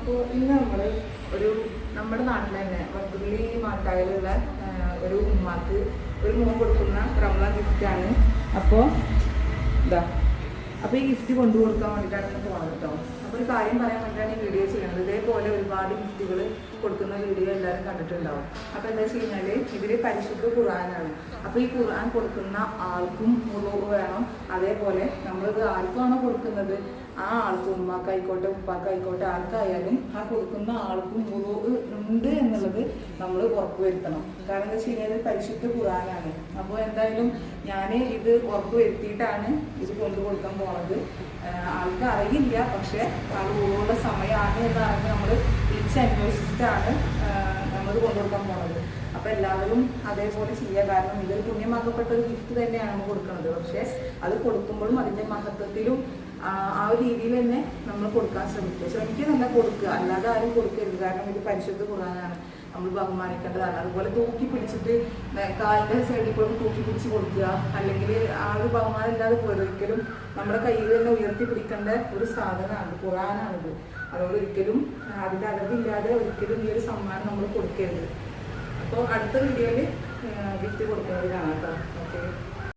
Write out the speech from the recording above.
അപ്പോൾ ഇന്ന് നമ്മൾ നമ്മുടെ നാട്ടിൽ തന്നെ വട്ടുള്ളി മാട്ടായിലുള്ള ഒരു ഉമ്മാക്ക് ഒരു മോൻ കൊടുക്കുന്ന റമദാൻ ഗിഫ്റ്റാണ്. അപ്പോൾ ഈ ഗിഫ്റ്റ് കൊണ്ടു കൊടുക്കാൻ വേണ്ടിയിട്ടാണ് ഇന്ന് പോകുന്നത് കേട്ടോ. അപ്പോൾ ഒരു കാര്യം പറയാൻ വേണ്ടിയിട്ടാണ് ഈ വീഡിയോ ചെയ്യുന്നത്. ഇതേപോലെ ഒരുപാട് ഗിഫ്റ്റുകൾ കൊടുക്കുന്ന വീഡിയോ എല്ലാവരും കണ്ടിട്ടുണ്ടാവും. അപ്പോൾ എന്താ വെച്ച് കഴിഞ്ഞാൽ ഇതിൽ പരിശുദ്ധ ഖുർആനാണ്. അപ്പോൾ ഈ ഖുർആൻ കൊടുക്കുന്ന ആൾക്കും മുഴുവൻ വേണം. അതേപോലെ നമ്മളിത് ആർക്കാണോ കൊടുക്കുന്നത് ആ ആൾക്കും ഉമ്മാക്കായിക്കോട്ടെ ഉപ്പാക്കായിക്കോട്ടെ ആർക്കായാലും ആ കൊടുക്കുന്ന ആൾക്കും മുഴുവൻ ഉണ്ട് എന്നുള്ളത് നമ്മൾ ഉറപ്പുവരുത്തണം. കാരണം എന്താ വെച്ച് കഴിഞ്ഞാൽ പരിശുദ്ധ ഖുർആനാണ്. അപ്പോൾ എന്തായാലും ഞാൻ ഇത് ഉറപ്പുവരുത്തിയിട്ടാണ് ഇത് കൊണ്ടു കൊടുക്കാൻ പോണത്. ആൾക്ക് അറിയില്ല, പക്ഷെ ആൾ മുഴുവനുള്ള സമയമാണ് എന്നറിഞ്ഞ് നമ്മൾ വിളിച്ചന്വേഷിച്ചിട്ടാണ് നമ്മൾ കൊണ്ടുകൊടുക്കാൻ പോണത്. അപ്പോൾ എല്ലാവരും അതേപോലെ ചെയ്യുക. കാരണം ഇതൊരു പുണ്യമാക്കപ്പെട്ട ഒരു ഗിഫ്റ്റ് തന്നെയാണ് നമ്മൾ കൊടുക്കുന്നത്. പക്ഷേ അത് കൊടുക്കുമ്പോഴും അതിൻ്റെ മഹത്വത്തിലും ആ ഒരു രീതിയിൽ തന്നെ നമ്മൾ കൊടുക്കാൻ ശ്രമിക്കുന്നല്ല കൊടുക്കുക, അല്ലാതെ ആരും കൊടുക്കരുത്. കാരണം ഇത് പരിശുദ്ധ ഖുർആനാണ്, നമ്മൾ ബഹുമാനിക്കേണ്ടതാണ്. അതുപോലെ തൂക്കി പിടിച്ചിട്ട് കാലിൻ്റെ സൈഡിൽ കൂടെ തൂക്കി പിടിച്ച് കൊടുക്കുക, അല്ലെങ്കിൽ ആ ഒരു ബഹുമാനം ഇല്ലാതെ പോയത് ഒരിക്കലും നമ്മുടെ കയ്യിൽ തന്നെ ഉയർത്തി പിടിക്കേണ്ട ഒരു സാധനമാണ് ഖുർആനാണിത്. അതുകൊണ്ട് ഒരിക്കലും അതിൻ്റെ അളവില്ലാതെ ഒരിക്കലും ഈ ഒരു സമ്മാനം നമ്മൾ കൊടുക്കരുത്. അപ്പോൾ അടുത്ത വീഡിയോയിൽ ഗിഫ്റ്റ് കൊടുക്കുന്നത് കാണാം കേട്ടോ. ഓക്കെ.